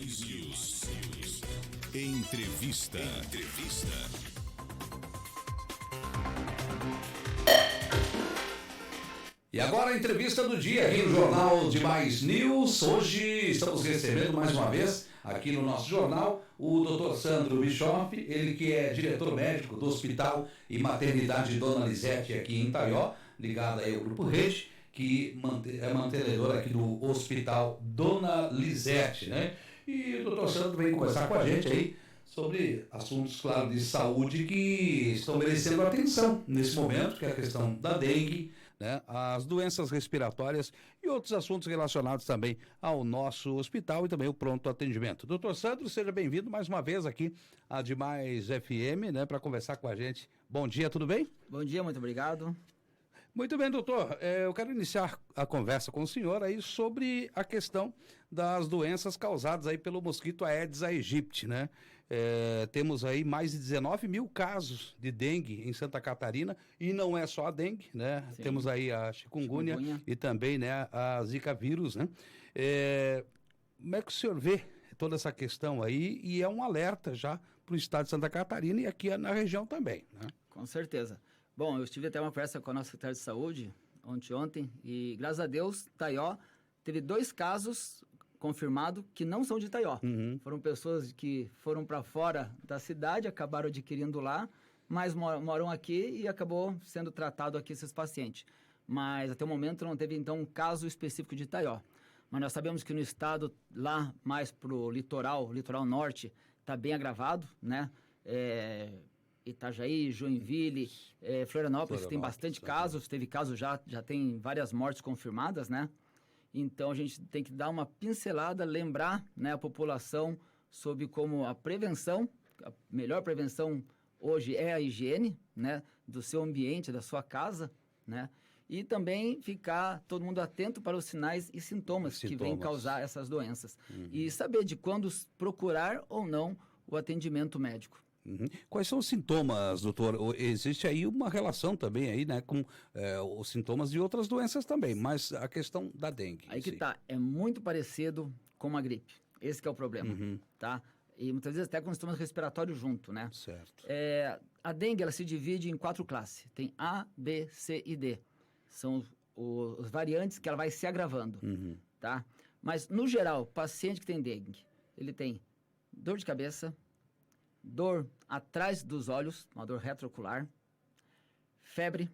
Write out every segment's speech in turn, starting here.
News. Entrevista. E agora a entrevista do dia aqui no Jornal de Mais News. Hoje estamos recebendo mais uma vez aqui no nosso jornal o Dr. Sandro Bischoff, ele que é diretor médico do Hospital e Maternidade Dona Lisete aqui em Itaió, ligado aí ao Grupo Rede, que é mantenedor aqui do Hospital Dona Lisete, né? E o Dr. Sandro vem conversar com a gente aí sobre assuntos, claro, de saúde que estão merecendo atenção nesse momento, que é a questão da dengue, né, as doenças respiratórias e outros assuntos relacionados também ao nosso hospital e também o pronto atendimento. Doutor Sandro, seja bem-vindo mais uma vez aqui à Demais FM, né, para conversar com a gente. Bom dia, tudo bem? Bom dia, muito obrigado. Muito bem, doutor. Eu quero iniciar a conversa com o senhor aí sobre a questão das doenças causadas aí pelo mosquito Aedes aegypti, né? Temos aí mais de 19 mil casos de dengue em Santa Catarina e não é só a dengue, né? Sim. Temos aí a chikungunya e também, né, a Zika vírus, né? Como é que o senhor vê toda essa questão aí? E é um alerta já para o estado de Santa Catarina e aqui na região também, né? Com certeza. Bom, eu tive até uma conversa com a nossa secretária de saúde ontem e graças a Deus, Itaió teve 2 casos confirmados que não são de Itaió. Uhum. Foram pessoas que foram para fora da cidade, acabaram adquirindo lá, mas moram aqui e acabou sendo tratado aqui esses pacientes. Mas até o momento não teve então um caso específico de Itaió. Mas nós sabemos que no estado, lá mais para o litoral norte, está bem agravado, né? Itajaí, Joinville, Florianópolis tem bastante casos, teve casos já tem várias mortes confirmadas, né? Então a gente tem que dar uma pincelada, lembrar, né, a população sobre como a prevenção, a melhor prevenção hoje é a higiene, né, do seu ambiente, da sua casa, né? E também ficar todo mundo atento para os sinais e sintomas que vêm causar essas doenças. Uhum. E saber de quando procurar ou não o atendimento médico. Uhum. Quais são os sintomas, doutor? Existe aí uma relação também aí, né, com os sintomas de outras doenças também, mas a questão da dengue. Aí que tá, é muito parecido com a gripe. Esse que é o problema, tá? E muitas vezes até com sintomas respiratórios junto, né? Certo. A dengue, ela se divide em 4 classes. Tem A, B, C e D. São os variantes que ela vai se agravando, tá? Mas, no geral, o paciente que tem dengue, ele tem dor de cabeça, dor atrás dos olhos, uma dor retroocular, febre,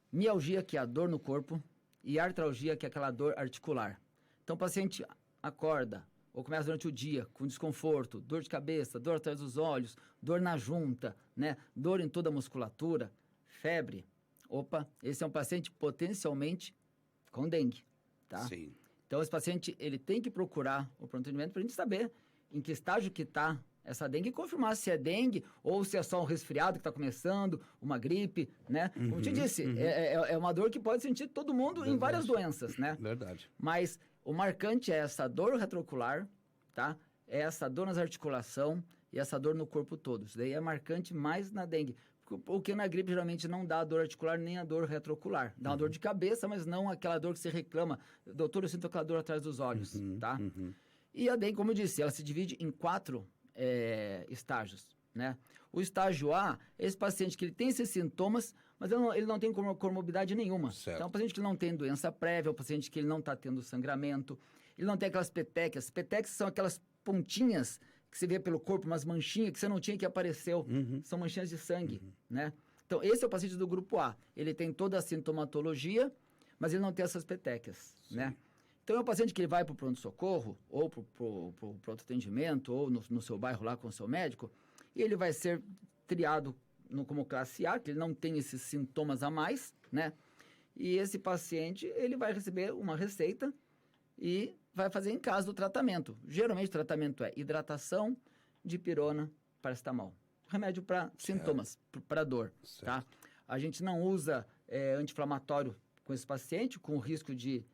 mialgia, que é a dor no corpo, e artralgia, que é aquela dor articular. Então, o paciente acorda ou começa durante o dia com desconforto, dor de cabeça, dor atrás dos olhos, dor na junta, né? Dor em toda a musculatura, febre. Opa, esse é um paciente potencialmente com dengue, tá? Sim. Então, esse paciente, ele tem que procurar o pronto atendimento para a gente saber em que estágio que está essa dengue e confirmar se é dengue ou se é só um resfriado que está começando, uma gripe, né? Como eu te disse, é uma dor que pode sentir todo mundo. Verdade. Em várias doenças, né? Verdade. Mas o marcante é essa dor retroocular, tá? É essa dor nas articulações e essa dor no corpo todo. Isso daí é marcante mais na dengue. Porque na gripe geralmente não dá a dor articular nem a dor retroocular. Dá uma dor de cabeça, mas não aquela dor que você reclama. Doutor, eu sinto aquela dor atrás dos olhos, tá? E a dengue, como eu disse, ela se divide em 4 estágios, né? O estágio A, esse paciente que ele tem esses sintomas, mas ele não tem comorbidade nenhuma. Certo. Então, é um paciente que não tem doença prévia, é um paciente que ele não está tendo sangramento, ele não tem aquelas petequias. Petequias são aquelas pontinhas que você vê pelo corpo, umas manchinhas que você não tinha que apareceu. São manchinhas de sangue, né? Então, esse é o paciente do grupo A. Ele tem toda a sintomatologia, mas ele não tem essas petequias, né? Então, é um paciente que ele vai para o pronto-socorro, ou para o pronto-atendimento, ou no seu bairro lá com o seu médico, e ele vai ser triado como classe A, que ele não tem esses sintomas a mais, né? E esse paciente, ele vai receber uma receita e vai fazer em casa o tratamento. Geralmente, o tratamento é hidratação, dipirona, paracetamol. Remédio para sintomas, para dor, tá? A gente não usa anti-inflamatório com esse paciente, com o risco de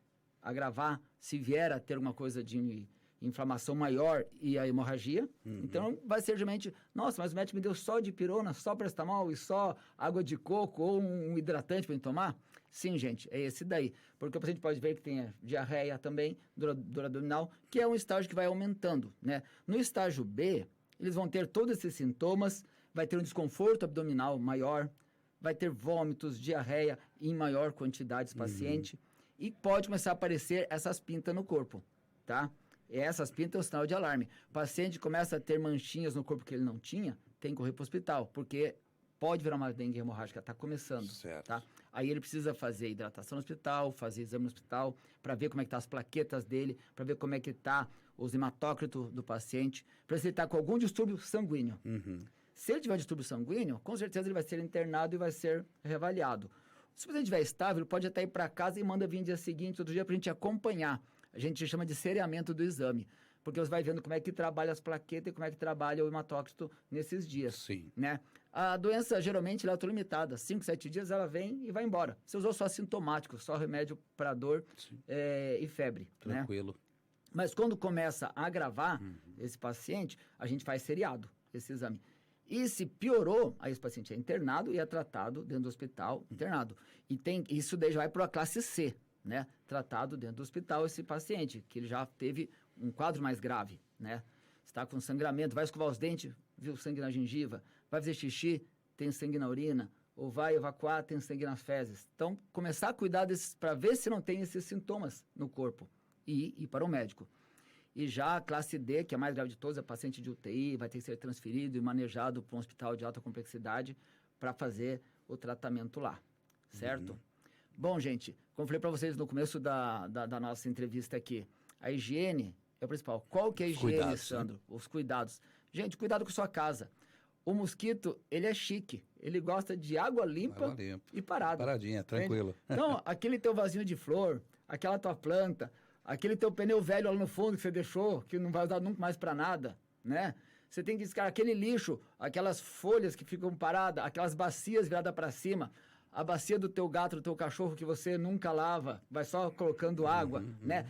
agravar, se vier a ter alguma coisa de inflamação maior e a hemorragia. Então, vai ser geralmente, nossa, mas o médico me deu só dipirona, só paracetamol e só água de coco ou um hidratante para ele tomar? Sim, gente, é esse daí. Porque o paciente pode ver que tem diarreia também, dor abdominal, que é um estágio que vai aumentando, né? No estágio B, eles vão ter todos esses sintomas, vai ter um desconforto abdominal maior, vai ter vômitos, diarreia em maior quantidade esse paciente, e pode começar a aparecer essas pintas no corpo, tá? E essas pintas é um sinal de alarme. O paciente começa a ter manchinhas no corpo que ele não tinha, tem que correr para o hospital, porque pode virar uma dengue hemorrágica, está começando, certo. Tá? Aí ele precisa fazer hidratação no hospital, fazer exame no hospital, para ver como é que tá as plaquetas dele, para ver como é que tá os hematócritos do paciente, para ver se ele está com algum distúrbio sanguíneo. Se ele tiver distúrbio sanguíneo, com certeza ele vai ser internado e vai ser reavaliado. Se o paciente estiver estável, ele pode até ir para casa e manda vir dia seguinte, outro dia, para a gente acompanhar. A gente chama de seriamento do exame, porque você vai vendo como é que trabalha as plaquetas e como é que trabalha o hematócrito nesses dias. Sim. Né? A doença, geralmente, ela é autolimitada. 5, 7 dias ela vem e vai embora. Você usou só sintomático, só remédio para dor e febre. Tranquilo. Né? Mas quando começa a agravar esse paciente, a gente faz seriado, esse exame. E se piorou, aí esse paciente é internado e é tratado dentro do hospital, internado. E isso daí já vai para a classe C, né? Tratado dentro do hospital esse paciente, que ele já teve um quadro mais grave, né? Está com sangramento, vai escovar os dentes, viu sangue na gengiva, vai fazer xixi, tem sangue na urina, ou vai evacuar, tem sangue nas fezes. Então, começar a cuidar desses, para ver se não tem esses sintomas no corpo e ir para o médico. E já a classe D, que é a mais grave de todas, é paciente de UTI, vai ter que ser transferido e manejado para um hospital de alta complexidade para fazer o tratamento lá, certo? Bom, gente, como eu falei para vocês no começo da nossa entrevista aqui, a higiene é o principal. Qual que é a higiene, Cuidados, Sandro? né? Os cuidados. Gente, cuidado com sua casa. O mosquito, ele é chique. Ele gosta de água limpa e parado. Paradinha, tranquilo. Então, aquele teu vasinho de flor, aquela tua planta, aquele teu pneu velho lá no fundo que você deixou, que não vai usar nunca mais para nada, né? Você tem que descartar aquele lixo, aquelas folhas que ficam paradas, aquelas bacias viradas para cima, a bacia do teu gato, do teu cachorro que você nunca lava, vai só colocando água, né?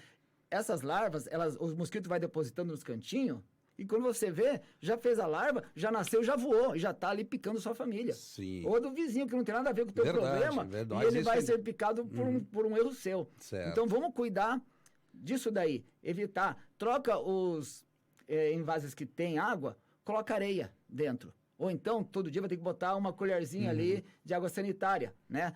Essas larvas, os mosquitos vai depositando nos cantinhos, e quando você vê, já fez a larva, já nasceu, já voou, e já tá ali picando sua família. Sim. Ou do vizinho, que não tem nada a ver com o teu problema, verdade. e ele vai ser picado por um erro seu. Certo. Então, vamos cuidar disso daí, evitar. Troca os envases que tem água, coloca areia dentro. Ou então, todo dia vai ter que botar uma colherzinha ali de água sanitária, né?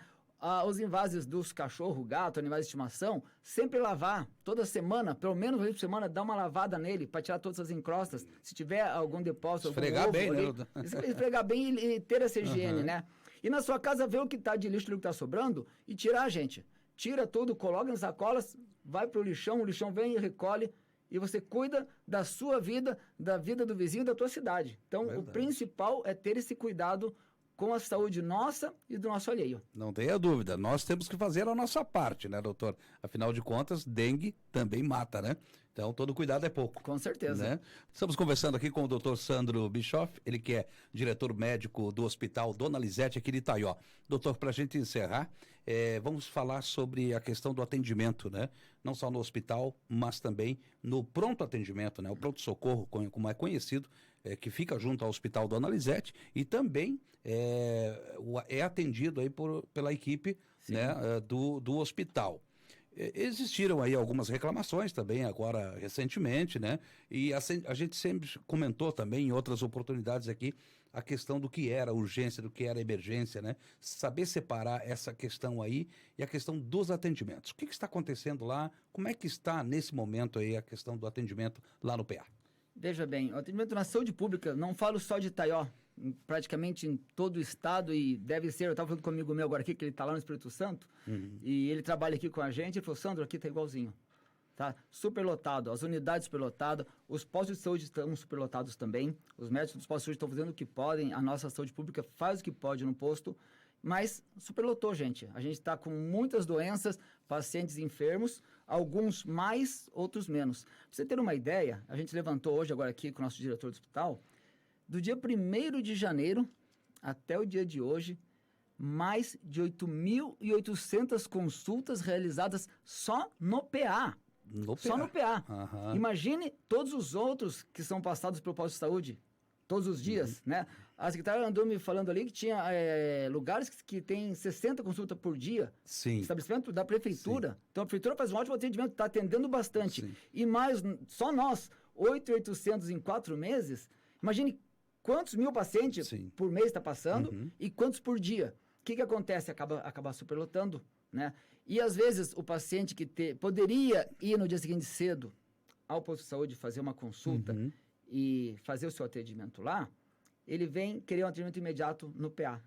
Os envases dos cachorro, gato, animais de estimação, sempre lavar, toda semana, pelo menos uma vez por semana, dar uma lavada nele para tirar todas as encrostas. Se tiver algum depósito, esfregar algum bem, ovo, né? Esfregar bem e ter essa higiene, né? E na sua casa, ver o que tá de lixo, o que tá sobrando e tirar, gente. Tira tudo, coloca nas sacolas, vai pro lixão, o lixão vem e recolhe, e você cuida da sua vida, da vida do vizinho, da tua cidade. Então, o principal é ter esse cuidado com a saúde nossa e do nosso alheio. Não tenha dúvida, nós temos que fazer a nossa parte, né, doutor? Afinal de contas, dengue também mata, né? Então, todo cuidado é pouco. Com certeza. Né? Estamos conversando aqui com o doutor Sandro Bischoff, ele que é diretor médico do Hospital Dona Lisete aqui de Itaió. Doutor, para a gente encerrar, vamos falar sobre a questão do atendimento, né? Não só no hospital, mas também no pronto atendimento, né? O pronto-socorro, como é conhecido, que fica junto ao Hospital Dona Lisete e também é atendido aí pela equipe, né, do hospital. Existiram aí algumas reclamações também agora recentemente, né? E a gente sempre comentou também em outras oportunidades aqui a questão do que era urgência, do que era emergência, né? Saber separar essa questão aí e a questão dos atendimentos. O que está acontecendo lá? Como é que está nesse momento aí a questão do atendimento lá no PA? Veja bem, o atendimento na saúde pública, não falo só de Itaió, praticamente em todo o estado, e deve ser, eu estava falando com um amigo meu agora aqui, que ele está lá no Espírito Santo, e ele trabalha aqui com a gente, ele falou, Sandro, aqui está igualzinho, tá? Superlotado, as unidades superlotadas, os postos de saúde estão superlotados também, os médicos dos postos de saúde estão fazendo o que podem, a nossa saúde pública faz o que pode no posto, mas superlotou, gente. A gente está com muitas doenças, pacientes enfermos, alguns mais, outros menos. Pra você ter uma ideia, a gente levantou hoje, agora aqui com o nosso diretor do hospital, do dia 1º de janeiro até o dia de hoje, mais de 8.800 consultas realizadas só no PA. No Só PA. no PA. Aham. Imagine todos os outros que são passados pelo posto de saúde, todos os dias, né? A secretária andou me falando ali que tinha lugares que tem 60 consultas por dia. Sim. Estabelecimento da prefeitura. Então a prefeitura faz um ótimo atendimento, está atendendo bastante. Sim. E mais, só nós, 8.800 em 4 meses. Imagine quantos mil pacientes Sim. por mês está passando e quantos por dia. O que acontece? Acaba superlotando, né? E às vezes o paciente que poderia ir no dia seguinte cedo ao posto de saúde fazer uma consulta e fazer o seu atendimento lá, ele vem querer um atendimento imediato no PA.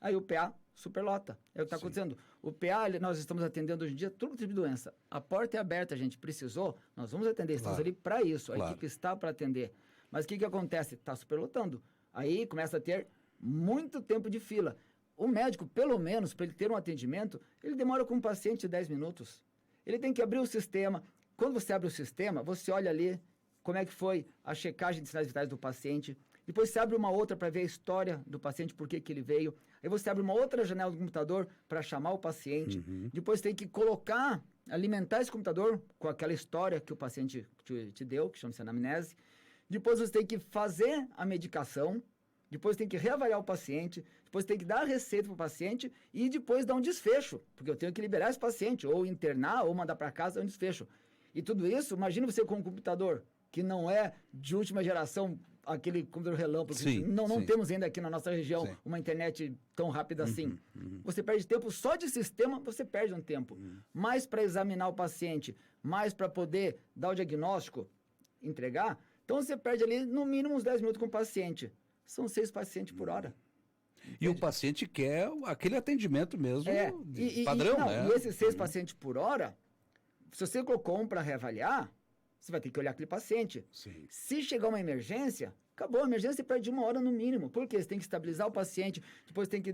Aí o PA superlota. É o que está acontecendo. O PA, nós estamos atendendo hoje em dia todo tipo de doença. A porta é aberta, a gente precisou, nós vamos atender. Estamos ali para isso. A equipe está para atender. Mas o que acontece? Está superlotando. Aí começa a ter muito tempo de fila. O médico, pelo menos, para ele ter um atendimento, ele demora com o paciente 10 minutos. Ele tem que abrir o sistema. Quando você abre o sistema, você olha ali como é que foi a checagem de sinais vitais do paciente. Depois você abre uma outra para ver a história do paciente, por que ele veio. Aí você abre uma outra janela do computador para chamar o paciente. Depois tem que alimentar esse computador com aquela história que o paciente te deu, que chama-se anamnese. Depois você tem que fazer a medicação. Depois tem que reavaliar o paciente, depois tem que dar a receita para o paciente e depois dar um desfecho, porque eu tenho que liberar esse paciente, ou internar, ou mandar para casa, um desfecho. E tudo isso, imagina você com um computador que não é de última geração, aquele computador relâmpago. Sim, não temos ainda aqui na nossa região uma internet tão rápida assim. Você perde tempo só de sistema, você perde um tempo. Mais para examinar o paciente, mais para poder dar o diagnóstico, entregar. Então você perde ali no mínimo uns 10 minutos com o paciente. São 6 pacientes por hora. E o paciente quer aquele atendimento mesmo padrão, né? E esses 6 pacientes por hora, se você colocou um para reavaliar, você vai ter que olhar aquele paciente. Sim. Se chegar uma emergência, acabou a emergência, você perde 1 hora no mínimo. Por quê? Você tem que estabilizar o paciente, depois tem que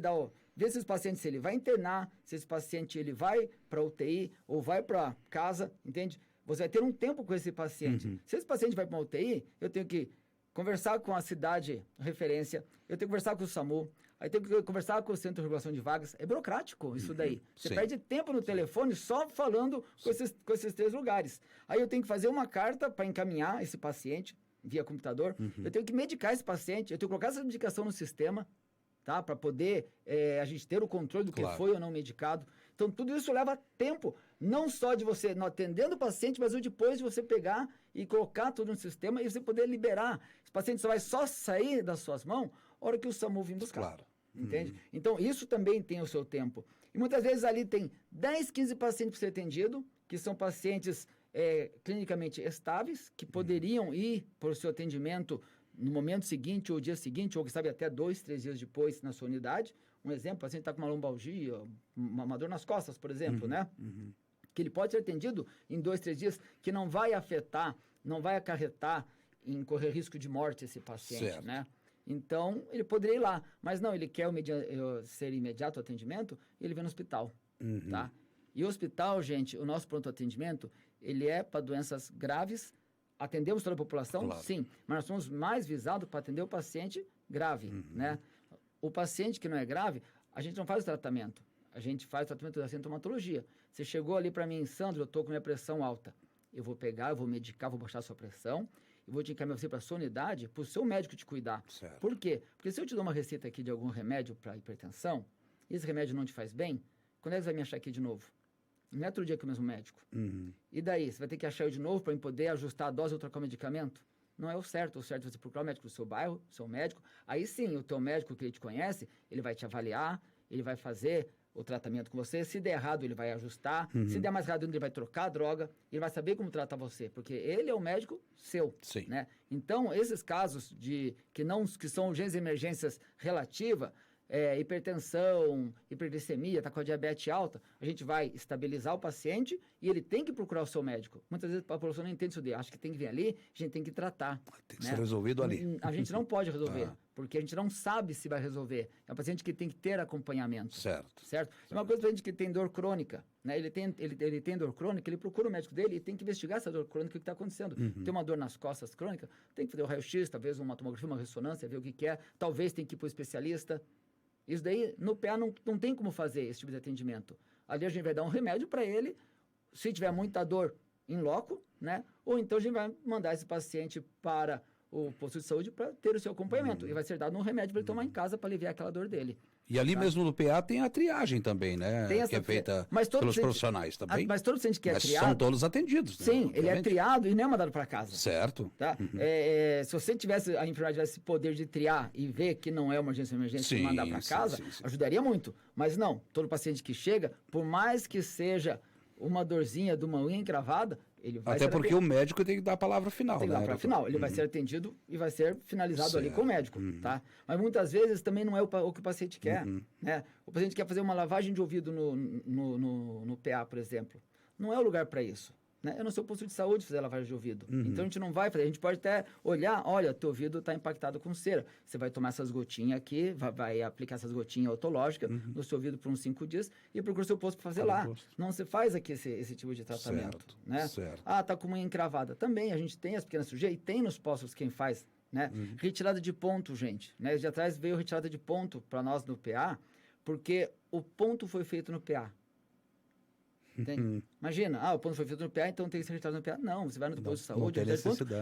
ver se esse paciente, se ele vai internar, se esse paciente ele vai para UTI ou vai para casa, entende? Você vai ter um tempo com esse paciente. Se esse paciente vai para uma UTI, eu tenho que conversar com a cidade referência, eu tenho que conversar com o SAMU, aí tenho que conversar com o Centro de Regulação de Vagas. É burocrático isso daí. Você perde tempo no telefone só falando com esses 3 lugares. Aí eu tenho que fazer uma carta para encaminhar esse paciente via computador. Eu tenho que medicar esse paciente, eu tenho que colocar essa medicação no sistema, tá? Para poder a gente ter o controle do que foi ou não medicado. Então, tudo isso leva tempo, não só de você não atendendo o paciente, mas depois de você pegar e colocar tudo no sistema e você poder liberar. Esse paciente só vai sair das suas mãos na hora que o SAMU vir buscar. Claro. Entende? Então, isso também tem o seu tempo. E muitas vezes ali tem 10, 15 pacientes para ser atendido, que são pacientes clinicamente estáveis, que poderiam ir para o seu atendimento no momento seguinte, ou dia seguinte, ou que sabe até 2, 3 dias depois na sua unidade. Um exemplo, o paciente está com uma lombalgia, uma dor nas costas, por exemplo, né? Que ele pode ser atendido em 2, 3 dias, que não vai afetar, não vai acarretar em correr risco de morte esse paciente, né? Então, ele poderia ir lá, mas não, ele quer ser imediato atendimento, ele vem no hospital, tá? E o hospital, gente, o nosso pronto atendimento, ele é para doenças graves. Atendemos toda a população? Claro. Sim, mas nós somos mais visados para atender o paciente grave, né? O paciente que não é grave, a gente não faz o tratamento. A gente faz o tratamento da sintomatologia. Você chegou ali para mim, Sandro, eu estou com minha pressão alta. Eu vou pegar, eu vou medicar, vou baixar a sua pressão, eu vou te encaminhar você para a sua unidade, para o seu médico te cuidar. Certo. Por quê? Porque se eu te dou uma receita aqui de algum remédio para hipertensão, e esse remédio não te faz bem, quando é que você vai me achar aqui de novo? Não é outro dia que o mesmo médico. E daí? Você vai ter que achar eu de novo para poder ajustar a dose ou trocar o medicamento? Não é o certo. O certo é você procurar o médico do seu bairro, o seu médico. Aí sim, o teu médico que ele te conhece, ele vai te avaliar, ele vai fazer o tratamento com você. Se der errado, ele vai ajustar. Se der mais errado, ele vai trocar a droga. Ele vai saber como tratar você, porque ele é o médico seu. Sim. Né? Então, esses casos que são urgências e emergências relativas, hipertensão, hiperglicemia, está com a diabetes alta, a gente vai estabilizar o paciente e ele tem que procurar o seu médico. Muitas vezes a população não entende isso daí, acha que tem que vir ali, a gente tem que tratar. Tem que ser resolvido ali. A gente não pode resolver, porque a gente não sabe se vai resolver. É um paciente que tem que ter acompanhamento. Certo. É uma coisa para gente que tem dor crônica, né? Ele tem dor crônica, ele procura o médico dele e tem que investigar essa dor crônica, o que está acontecendo. Tem uma dor nas costas crônica, tem que fazer o raio-x, talvez uma tomografia, uma ressonância, ver o que é. Talvez tem que ir para o especialista. Isso daí, no PA, não tem como fazer esse tipo de atendimento. Ali a gente vai dar um remédio para ele. Se tiver muita dor, em loco, né? Ou então a gente vai mandar esse paciente para o posto de saúde para ter o seu acompanhamento. E vai ser dado um remédio para ele tomar em casa para aliviar aquela dor dele. E ali mesmo no PA tem a triagem também, né? Tem essa que é feita pelos profissionais também. Mas todo paciente que é triado... são todos atendidos, né? Sim, ele é triado e não é mandado para casa. Certo. Tá? Se você tivesse, a enfermagem tivesse esse poder de triar e ver que não é uma emergência e mandar para casa, ajudaria muito. Mas não, todo paciente que chega, por mais que seja uma dorzinha de uma unha encravada, ele vai Até porque o médico tem que dar a palavra final, tem que dar a palavra final. Ele vai ser atendido e vai ser finalizado ali com o médico, tá? Mas muitas vezes também não é o que o paciente quer, né? O paciente quer fazer uma lavagem de ouvido no PA, por exemplo. Não é o lugar para isso, né? Eu não sou posto de saúde fazer lavagem de ouvido. Então a gente não vai fazer. A gente pode até olhar, olha, teu ouvido está impactado com cera. Você vai tomar essas gotinhas aqui, vai aplicar essas gotinhas otológicas no seu ouvido por uns 5 dias e procura o seu posto para fazer lá. Não se faz aqui esse tipo de tratamento, né? Ah, tá com uma unha encravada. Também a gente tem as pequenas cirurgias e tem nos postos quem faz, né? Retirada de ponto, gente, né? De atrás veio retirada de ponto para nós no PA, porque o ponto foi feito no PA. Imagina, o ponto foi feito no PA, então tem que ser retirado no PA. Não, você vai no posto de saúde,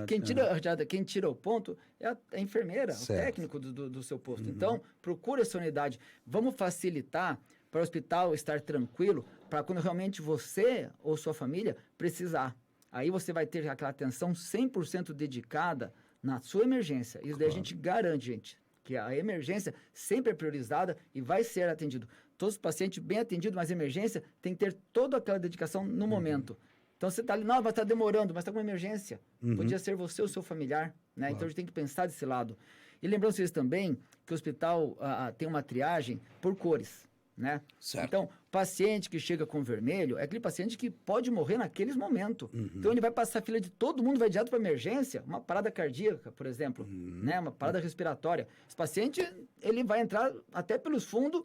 quem tira o ponto é a enfermeira, o técnico do seu posto. Então, procure essa unidade. Vamos facilitar para o hospital estar tranquilo, para quando realmente você ou sua família precisar. Aí você vai ter aquela atenção 100% dedicada na sua emergência. Isso daí a gente garante, gente, que a emergência sempre é priorizada e vai ser atendido. Todos os pacientes bem atendidos, mas emergência tem que ter toda aquela dedicação no momento. Então você está ali, não, vai estar demorando, mas está com uma emergência. Podia ser você ou seu familiar, né? Então a gente tem que pensar desse lado. E lembrando vocês também que o hospital tem uma triagem por cores, né? Certo. Então, paciente que chega com vermelho é aquele paciente que pode morrer naqueles momentos. Então ele vai passar a fila de todo mundo, vai direto para emergência, uma parada cardíaca, por exemplo, né? Uma parada respiratória. Esse paciente, ele vai entrar até pelos fundos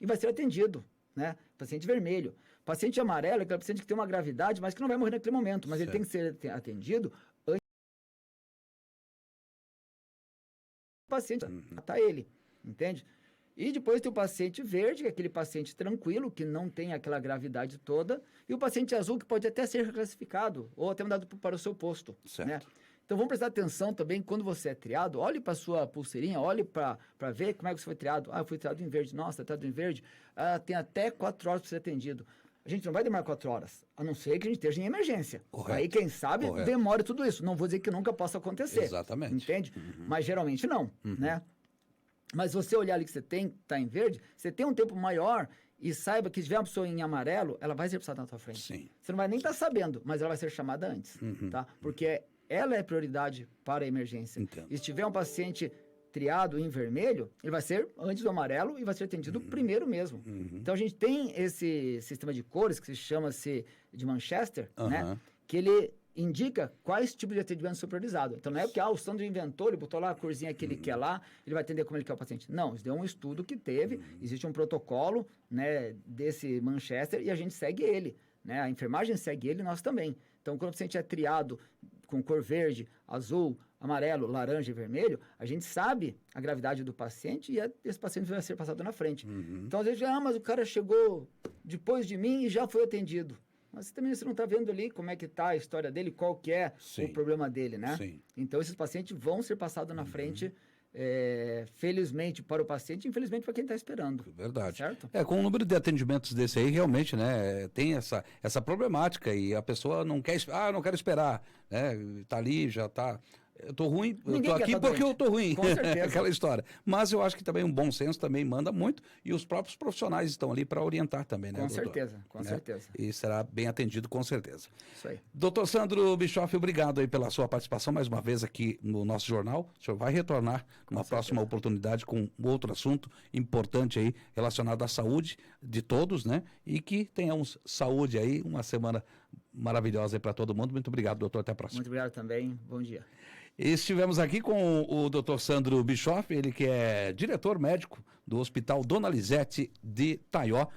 e vai ser atendido, né? Paciente vermelho. Paciente amarelo é aquele paciente que tem uma gravidade, mas que não vai morrer naquele momento, mas ele tem que ser atendido antes do paciente matar ele, entende? E depois tem o paciente verde, que é aquele paciente tranquilo, que não tem aquela gravidade toda, e o paciente azul, que pode até ser reclassificado, ou até mandado para o seu posto, né? Então, vamos prestar atenção também, quando você é triado, olhe para a sua pulseirinha, olhe para ver como é que você foi triado. Ah, eu fui triado em verde. Nossa, triado em verde. Ah, tem até 4 horas para ser atendido. A gente não vai demorar 4 horas, a não ser que a gente esteja em emergência. Aí, quem sabe, demore tudo isso. Não vou dizer que nunca possa acontecer. Exatamente. Entende? Mas, geralmente, não, né? Mas você olhar ali que você está em verde, você tem um tempo maior e saiba que se tiver uma pessoa em amarelo, ela vai ser passada na tua frente. Sim. Você não vai nem estar sabendo, mas ela vai ser chamada antes, tá? Porque ela é prioridade para a emergência. Entendo. E se tiver um paciente triado em vermelho, ele vai ser antes do amarelo e vai ser atendido primeiro mesmo. Então, a gente tem esse sistema de cores que se chama-se de Manchester, né? Que ele indica quais tipos de atendimento são priorizados. Então, não é porque o Sandro inventou, ele botou lá a corzinha que ele quer lá, ele vai atender como ele quer o paciente. Não, isso deu um estudo que teve, existe um protocolo, né, desse Manchester e a gente segue ele, né? A enfermagem segue ele e nós também. Então, quando o paciente é triado com cor verde, azul, amarelo, laranja e vermelho, a gente sabe a gravidade do paciente e esse paciente vai ser passado na frente. Então, às vezes, mas o cara chegou depois de mim e já foi atendido. Mas também você não está vendo ali como é que está a história dele, qual que é o problema dele, né? Então, esses pacientes vão ser passados na frente, felizmente para o paciente, infelizmente para quem está esperando. Verdade. Certo? Com o número de atendimentos desse aí, realmente, né, tem essa problemática e a pessoa não quer, não quero esperar, né, tá ali, já tá... Eu tô ruim, eu tô aqui porque eu tô ruim. Com certeza. Aquela história. Mas eu acho que também um bom senso também manda muito e os próprios profissionais estão ali para orientar também, né, Com doutor? certeza, com certeza. E será bem atendido com certeza. Isso aí. Doutor Sandro Bischoff, obrigado aí pela sua participação mais uma vez aqui no nosso jornal. O senhor vai retornar numa próxima oportunidade com outro assunto importante aí relacionado à saúde de todos, né? E que tenhamos saúde aí, uma semana maravilhosa aí para todo mundo. Muito obrigado, doutor. Até a próxima. Muito obrigado também. Bom dia. Estivemos aqui com o Dr. Sandro Bischoff, ele que é diretor médico do Hospital Dona Lisete de Taió.